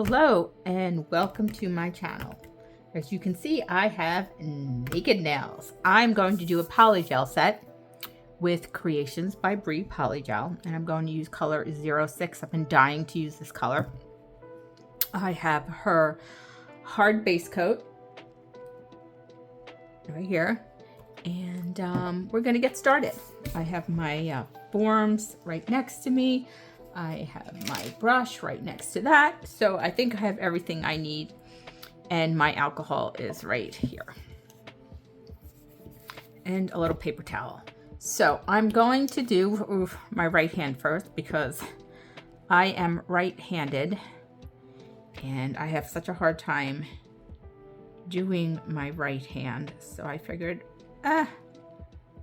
Hello and welcome to my channel. As you can see, I have naked nails. I'm going to do a polygel set with Creations by Brii Polygel, and I'm going to use color 06. I've been dying to use this color. I have her hard base coat right here, and we're going to get started. I have my forms right next to me. I have my brush right next to that. So I think I have everything I need, and my alcohol is right here. And a little paper towel. So I'm going to do my right hand first because I am right-handed and I have such a hard time doing my right hand. So I figured,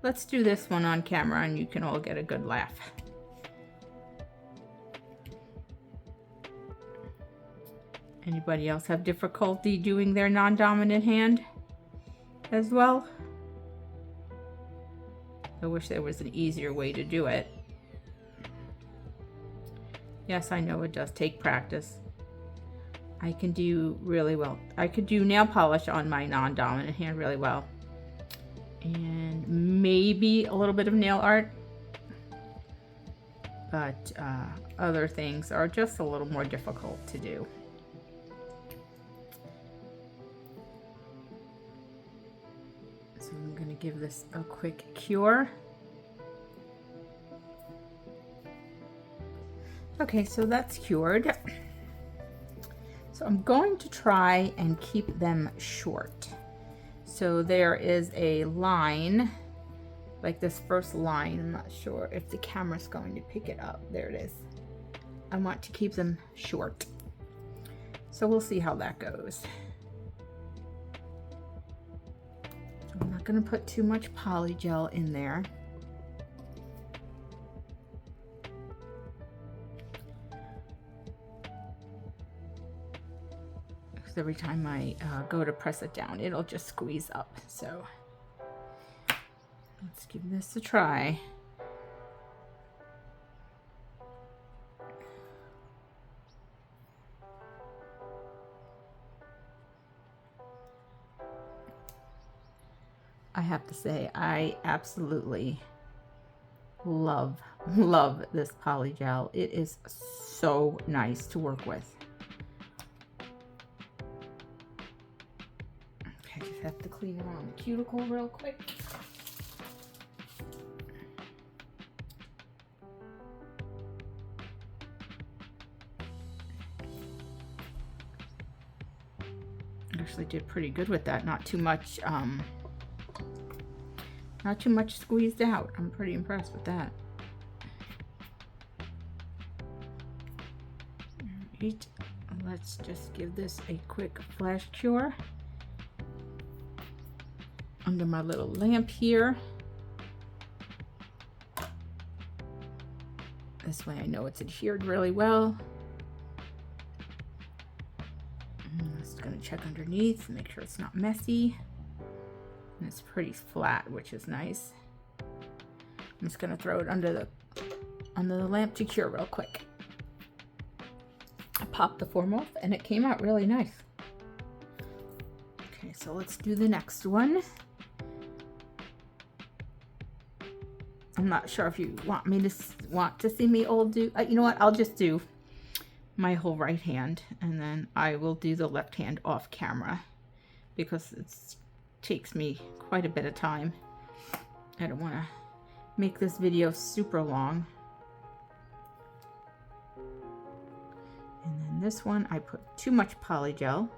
let's do this one on camera and you can all get a good laugh. Anybody else have difficulty doing their non-dominant hand as well? I wish there was an easier way to do it. Yes, I know it does take practice. I can do really well. I could do nail polish on my non-dominant hand really well. And maybe a little bit of nail art. But other things are just a little more difficult to do. So I'm going to give this a quick cure. Okay, so that's cured. So I'm going to try and keep them short. So there is a line, like this first line. I'm not sure if the camera's going to pick it up. There it is. I want to keep them short. So we'll see how that goes. I'm not going to put too much polygel in there. Because every time I go to press it down, it'll just squeeze up. So let's give this a try. I have to say, I absolutely love this polygel. It is so nice to work with. Okay, just have to clean around the cuticle real quick. Actually did pretty good with that. Not too much squeezed out. I'm pretty impressed with that. Alright, let's just give this a quick flash cure under my little lamp here. This way I know it's adhered really well. I'm just going to check underneath, make sure it's not messy. And it's pretty flat, which is nice. I'm just gonna throw it under the lamp to cure real quick. I popped the form off and it came out really nice. Okay, so let's do the next one. I'm not sure if you want to see me all do. You know what? I'll just do my whole right hand, and then I will do the left hand off camera because it's takes me quite a bit of time. I don't want to make this video super long. And then this one, I put too much polygel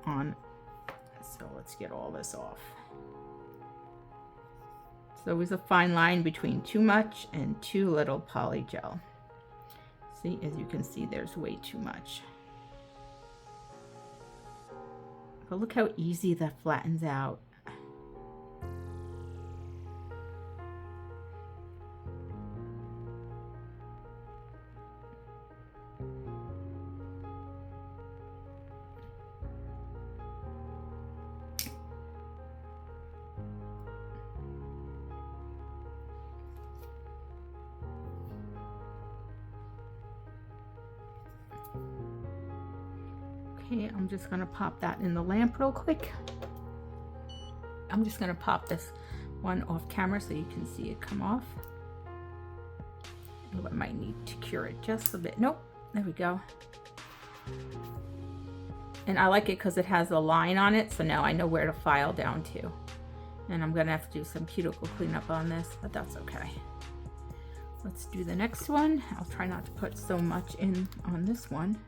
on, so let's get all this off. So there was a fine line between too much and too little polygel. See, as you can see, there's way too much. But look how easy that flattens out. Okay, I'm just gonna pop that in the lamp real quick. I'm just gonna pop this one off camera so you can see it come off. Oh, I might need to cure it just a bit. Nope, there we go. And I like it because it has a line on it, so now I know where to file down to. And I'm gonna have to do some cuticle cleanup on this, but that's okay. Let's do the next one. I'll try not to put so much in on this one.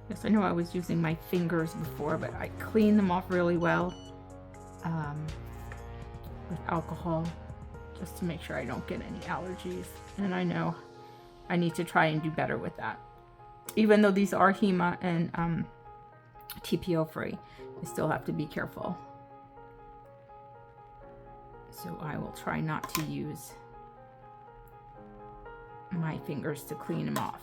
Yes, I know I was using my fingers before, but I cleaned them off really well with alcohol just to make sure I don't get any allergies. And I know I need to try and do better with that. Even though these are HEMA and TPO free, I still have to be careful. So I will try not to use my fingers to clean them off.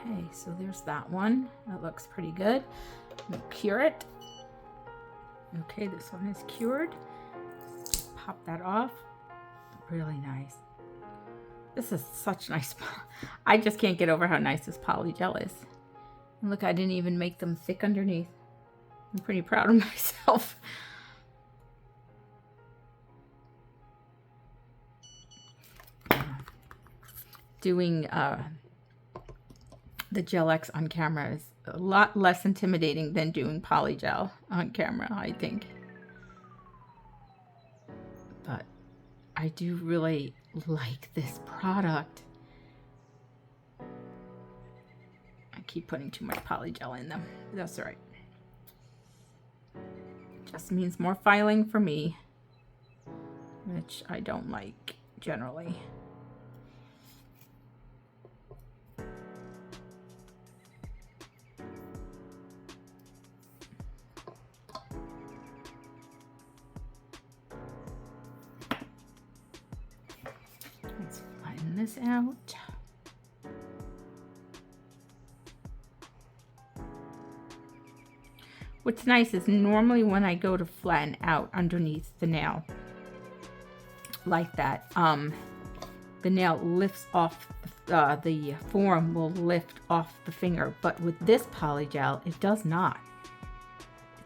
Okay, so there's that one. That looks pretty good. We'll cure it. Okay, this one is cured. Just pop that off. Really nice. This is such nice. I just can't get over how nice this polygel is. And look, I didn't even make them thick underneath. I'm pretty proud of myself. Doing the Gel X on camera is a lot less intimidating than doing polygel on camera, I think. But I do really like this product. I keep putting too much polygel in them. That's all right. Just means more filing for me, which I don't like generally. Let's flatten this out. What's nice is normally when I go to flatten out underneath the nail like that, the nail lifts off, the foam will lift off the finger, but with this polygel, it does not.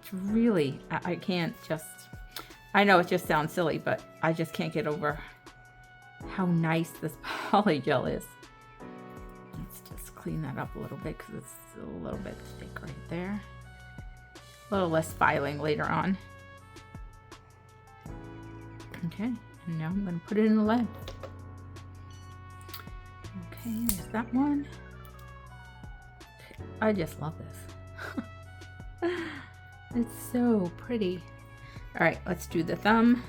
It's really, I can't just, I know it just sounds silly, but I just can't get over how nice this polygel is. Let's just clean that up a little bit because it's a little bit thick right there. A little less filing later on. Okay, and now I'm going to put it in the lid. Okay, there's that one. Okay, I just love this. It's so pretty. All right, let's do the thumb.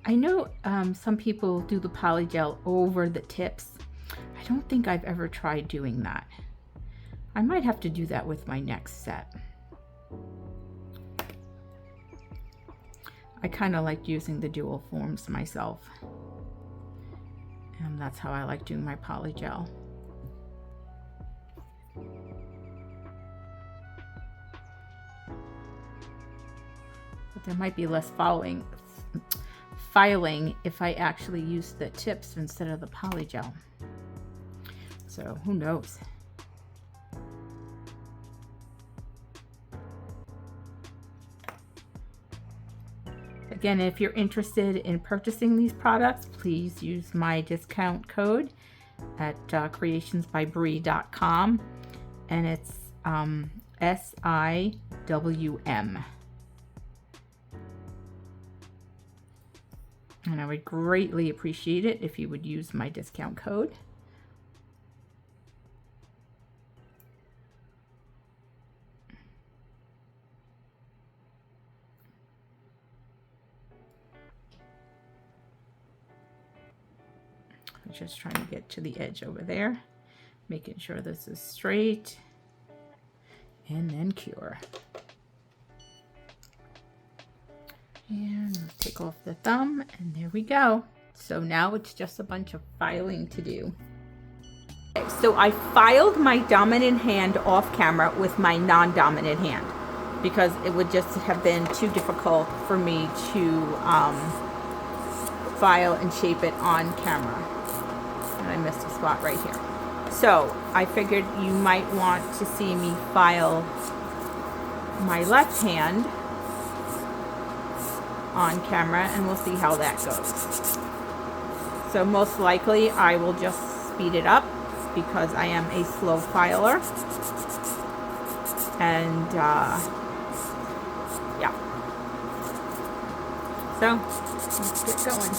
I know some people do the polygel over the tips. I don't think I've ever tried doing that. I might have to do that with my next set. I kind of like using the dual forms myself. And that's how I like doing my polygel. But there might be less filing if I actually use the tips instead of the polygel. So who knows? Again, if you're interested in purchasing these products, please use my discount code at creationsbybrii.com, and it's SIWM. And I would greatly appreciate it if you would use my discount code. I'm just trying to get to the edge over there, making sure this is straight, and then cure. And we'll take off the thumb, and there we go. So now it's just a bunch of filing to do. Okay, so I filed my dominant hand off camera with my non-dominant hand because it would just have been too difficult for me to file and shape it on camera. And I missed a spot right here. So I figured you might want to see me file my left hand on camera, and we'll see how that goes. So most likely I will just speed it up because I am a slow filer. And yeah. So let's get going.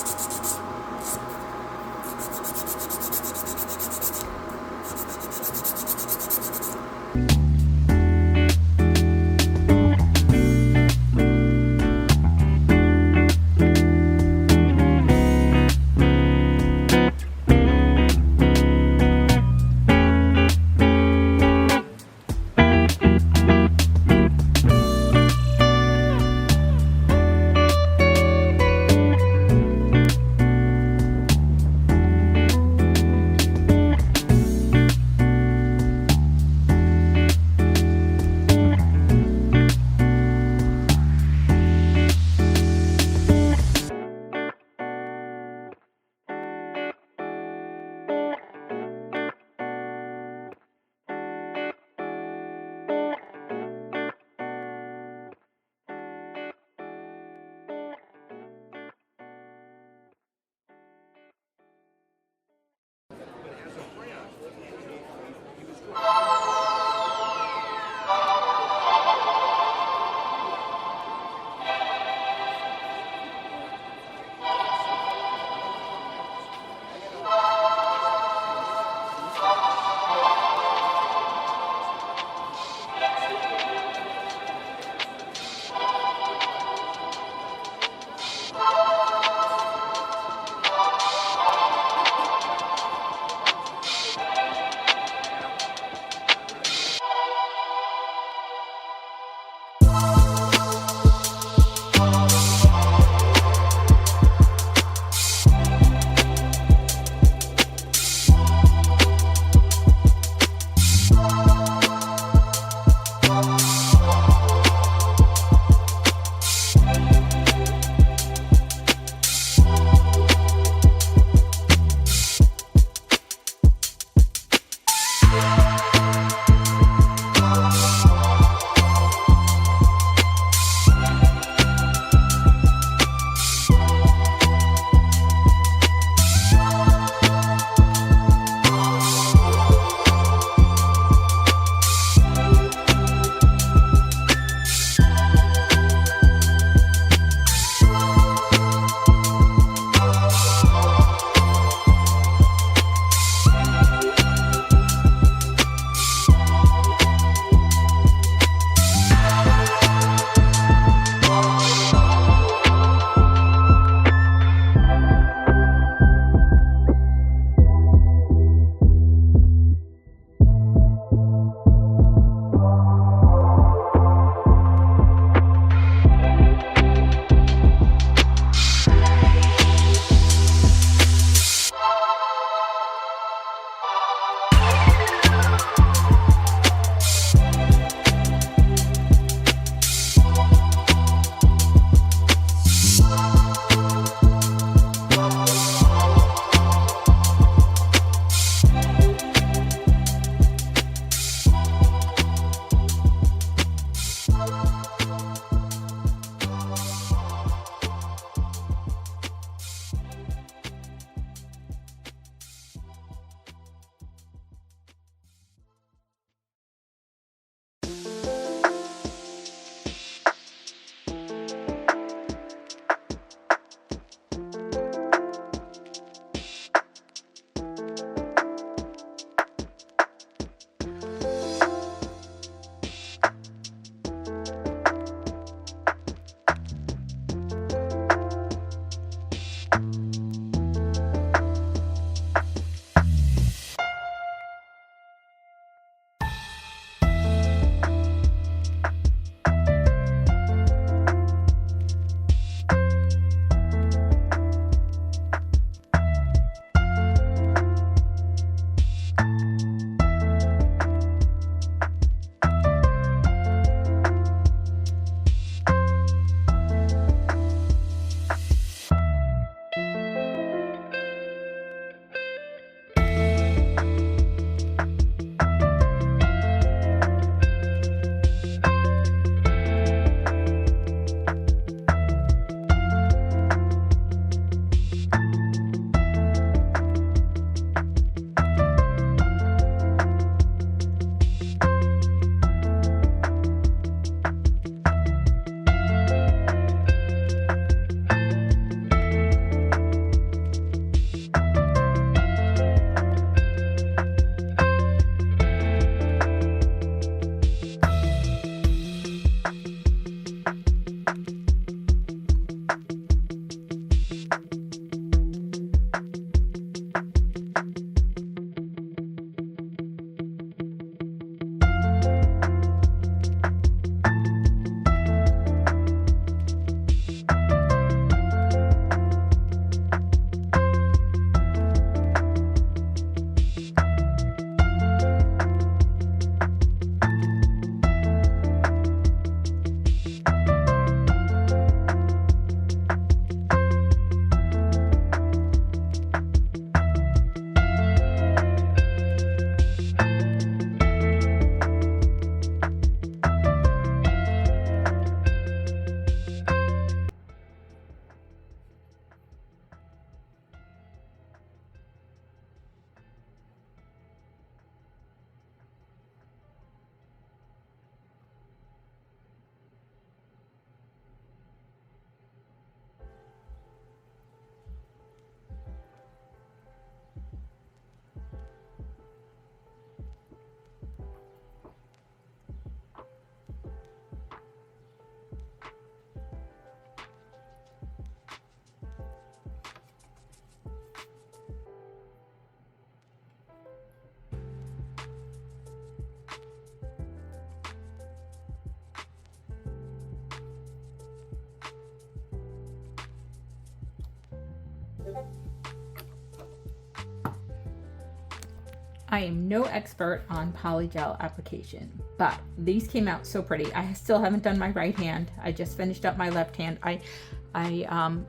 I am no expert on polygel application, but these came out so pretty. I still haven't done my right hand. I just finished up my left hand. I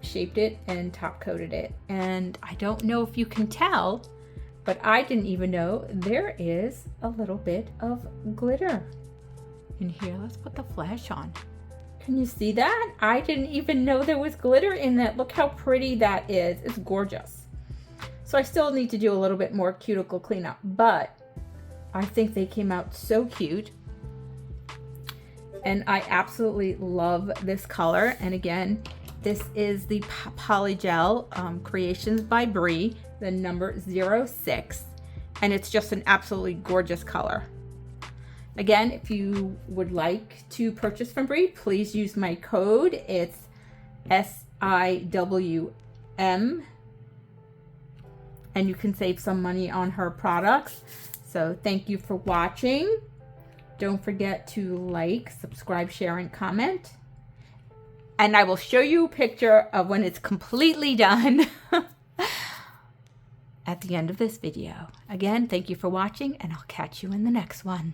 shaped it and top coated it. And I don't know if you can tell, but I didn't even know there is a little bit of glitter in here. Let's put the flash on. Can you see that? I didn't even know there was glitter in that. Look how pretty that is. It's gorgeous. So I still need to do a little bit more cuticle cleanup, but I think they came out so cute. And I absolutely love this color. And again, this is the Polygel Creations by Brii, the number 06. And it's just an absolutely gorgeous color. Again, if you would like to purchase from Brii, please use my code. It's SIWM. And you can save some money on her products. So thank you for watching. Don't forget to like, subscribe, share, and comment. And I will show you a picture of when it's completely done at the end of this video. Again, thank you for watching, and I'll catch you in the next one.